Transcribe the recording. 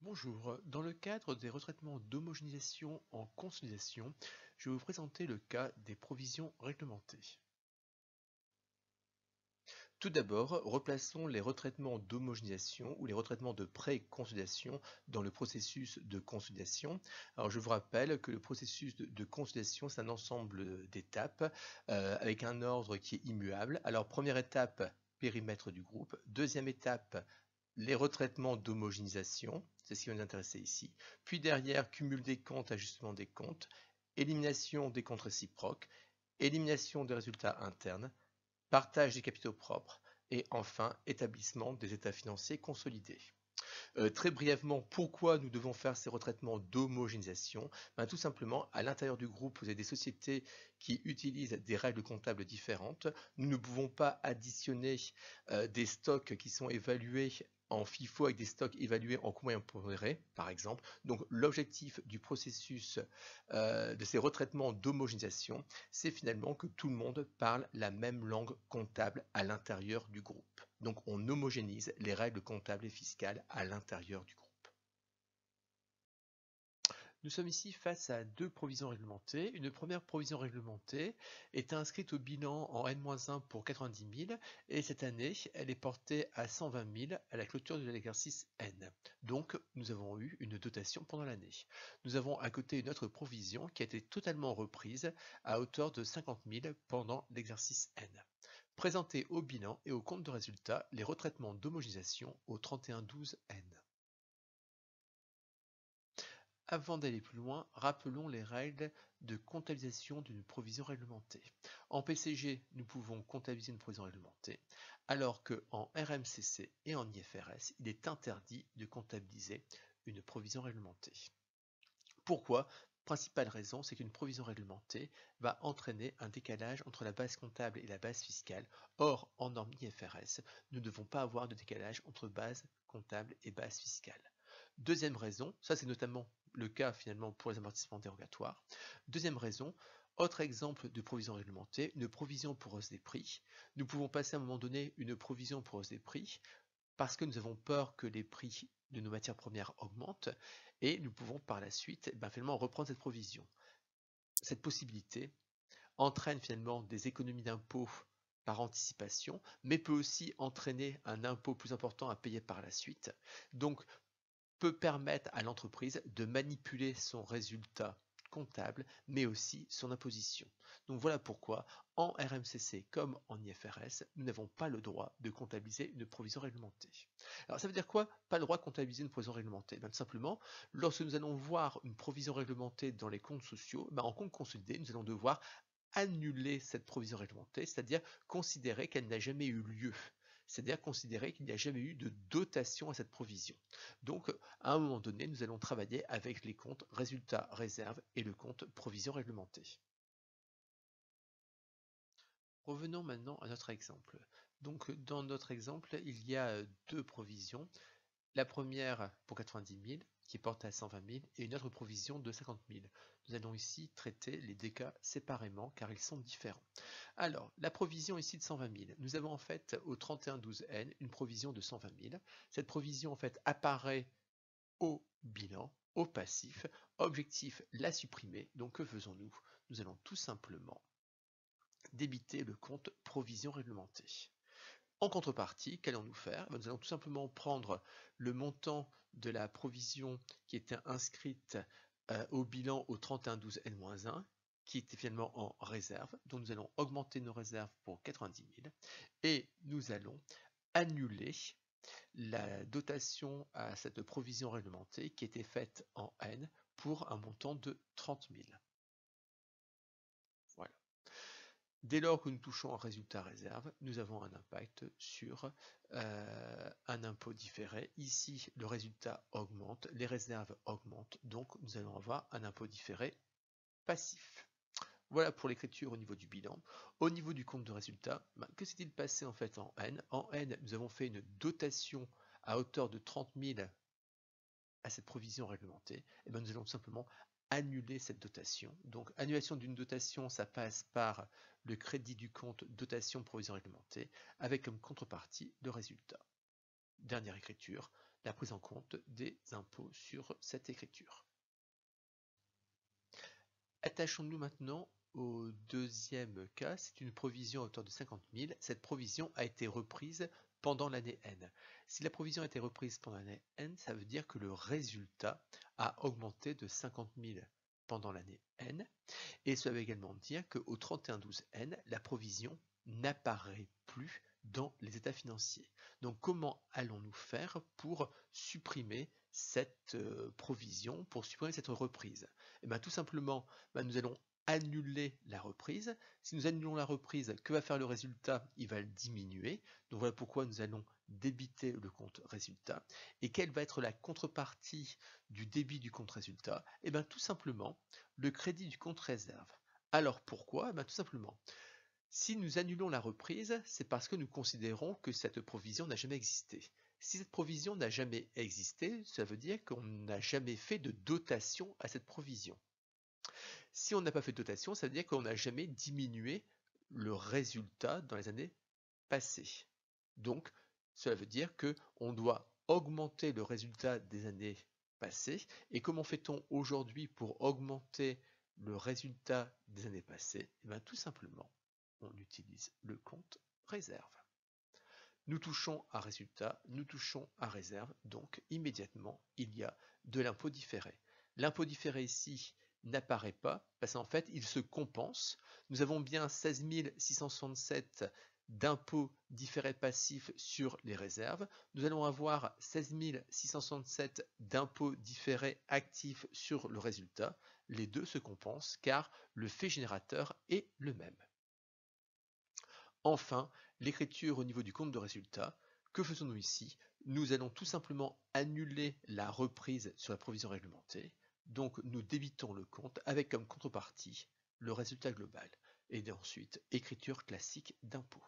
Bonjour, dans le cadre des retraitements d'homogénéisation en consolidation, je vais vous présenter le cas des provisions réglementées. Tout d'abord, replaçons les retraitements d'homogénéisation ou les retraitements de pré-consolidation dans le processus de consolidation. Alors je vous rappelle que le processus de consolidation, c'est un ensemble d'étapes avec un ordre qui est immuable. Alors première étape, périmètre du groupe. Deuxième étape, les retraitements d'homogénéisation, c'est ce qui va nous intéresser ici. Puis derrière, cumul des comptes, ajustement des comptes, élimination des comptes réciproques, élimination des résultats internes, partage des capitaux propres et enfin établissement des états financiers consolidés. Très brièvement, pourquoi nous devons faire ces retraitements d'homogénéisation? Tout simplement, à l'intérieur du groupe, vous avez des sociétés qui utilisent des règles comptables différentes. Nous ne pouvons pas additionner des stocks qui sont évalués en FIFO avec des stocks évalués en coût moyen pondéré, par exemple. Donc l'objectif du processus de ces retraitements d'homogénéisation, c'est finalement que tout le monde parle la même langue comptable à l'intérieur du groupe. Donc on homogénise les règles comptables et fiscales à l'intérieur du groupe. Nous sommes ici face à deux provisions réglementées. Une première provision réglementée est inscrite au bilan en N-1 pour 90 000 et cette année, elle est portée à 120 000 à la clôture de l'exercice N. Donc, nous avons eu une dotation pendant l'année. Nous avons à côté une autre provision qui a été totalement reprise à hauteur de 50 000 pendant l'exercice N. Présenter au bilan et au compte de résultat les retraitements d'homogénéisation au 31-12-N. Avant d'aller plus loin, rappelons les règles de comptabilisation d'une provision réglementée. En PCG, nous pouvons comptabiliser une provision réglementée, alors qu'en RMCC et en IFRS, il est interdit de comptabiliser une provision réglementée. Pourquoi? Principale raison, c'est qu'une provision réglementée va entraîner un décalage entre la base comptable et la base fiscale. Or, en norme IFRS, nous ne devons pas avoir de décalage entre base comptable et base fiscale. Deuxième raison, ça c'est notamment le cas finalement pour les amortissements dérogatoires. Deuxième raison, autre exemple de provision réglementée, une provision pour hausse des prix. Nous pouvons passer à un moment donné une provision pour hausse des prix parce que nous avons peur que les prix de nos matières premières augmentent et nous pouvons par la suite finalement reprendre cette provision. Cette possibilité entraîne finalement des économies d'impôts par anticipation, mais peut aussi entraîner un impôt plus important à payer par la suite. Donc peut permettre à l'entreprise de manipuler son résultat comptable, mais aussi son imposition. Donc voilà pourquoi, en RMCC comme en IFRS, nous n'avons pas le droit de comptabiliser une provision réglementée. Alors ça veut dire quoi? Pas le droit de comptabiliser une provision réglementée. Tout simplement, lorsque nous allons voir une provision réglementée dans les comptes sociaux, en compte consolidé, nous allons devoir annuler cette provision réglementée, c'est-à-dire considérer qu'elle n'a jamais eu lieu. C'est-à-dire considérer qu'il n'y a jamais eu de dotation à cette provision. Donc, à un moment donné, nous allons travailler avec les comptes résultats réserve et le compte provision réglementée. Revenons maintenant à notre exemple. Donc, dans notre exemple, il y a deux provisions. La première pour 90 000 qui porte à 120 000 et une autre provision de 50 000. Nous allons ici traiter les deux cas séparément car ils sont différents. Alors, la provision ici de 120 000. Nous avons en fait au 31-12N une provision de 120 000. Cette provision en fait apparaît au bilan, au passif. Objectif, la supprimer. Donc que faisons-nous? Nous allons tout simplement débiter le compte provision réglementée. En contrepartie, qu'allons-nous faire? Nous allons tout simplement prendre le montant de la provision qui était inscrite au bilan au 31-12N-1, qui était finalement en réserve, donc nous allons augmenter nos réserves pour 90 000, et nous allons annuler la dotation à cette provision réglementée qui était faite en N pour un montant de 30 000. Voilà. Dès lors que nous touchons un résultat réserve, nous avons un impact sur un impôt différé. Ici, le résultat augmente, les réserves augmentent, donc nous allons avoir un impôt différé passif. Voilà pour l'écriture au niveau du bilan. Au niveau du compte de résultat, que s'est-il passé en fait en N? En N, nous avons fait une dotation à hauteur de 30 000 à cette provision réglementée. Et nous allons tout simplement annuler cette dotation. Donc annulation d'une dotation, ça passe par le crédit du compte dotation provision réglementée avec comme contrepartie le résultat. Dernière écriture, la prise en compte des impôts sur cette écriture. Attachons-nous maintenant au deuxième cas, c'est une provision à hauteur de 50 000. Cette provision a été reprise pendant l'année N. Si la provision a été reprise pendant l'année N, ça veut dire que le résultat a augmenté de 50 000 pendant l'année N. Et ça veut également dire qu'au 31/12/N, la provision n'apparaît plus dans les états financiers. Donc comment allons-nous faire pour supprimer cette provision, pour supprimer cette reprise? Et bien tout simplement, nous allons annuler la reprise. Si nous annulons la reprise, que va faire le résultat? Il va le diminuer. Donc voilà pourquoi nous allons débiter le compte résultat. Et quelle va être la contrepartie du débit du compte résultat? Et bien tout simplement, le crédit du compte réserve. Alors pourquoi? Tout simplement, si nous annulons la reprise, c'est parce que nous considérons que cette provision n'a jamais existé. Si cette provision n'a jamais existé, ça veut dire qu'on n'a jamais fait de dotation à cette provision. Si on n'a pas fait de dotation, ça veut dire qu'on n'a jamais diminué le résultat dans les années passées. Donc, cela veut dire qu'on doit augmenter le résultat des années passées. Et comment fait-on aujourd'hui pour augmenter le résultat des années passées? Tout simplement, on utilise le compte réserve. Nous touchons à résultat, nous touchons à réserve, donc immédiatement, il y a de l'impôt différé. L'impôt différé ici n'apparaît pas, parce qu'en fait, il se compense. Nous avons bien 16 667 d'impôts différés passifs sur les réserves. Nous allons avoir 16 667 d'impôts différés actifs sur le résultat. Les deux se compensent car le fait générateur est le même. Enfin, l'écriture au niveau du compte de résultat. Que faisons-nous ici? Nous allons tout simplement annuler la reprise sur la provision réglementée. Donc nous débitons le compte avec comme contrepartie le résultat global. Et ensuite, écriture classique d'impôt.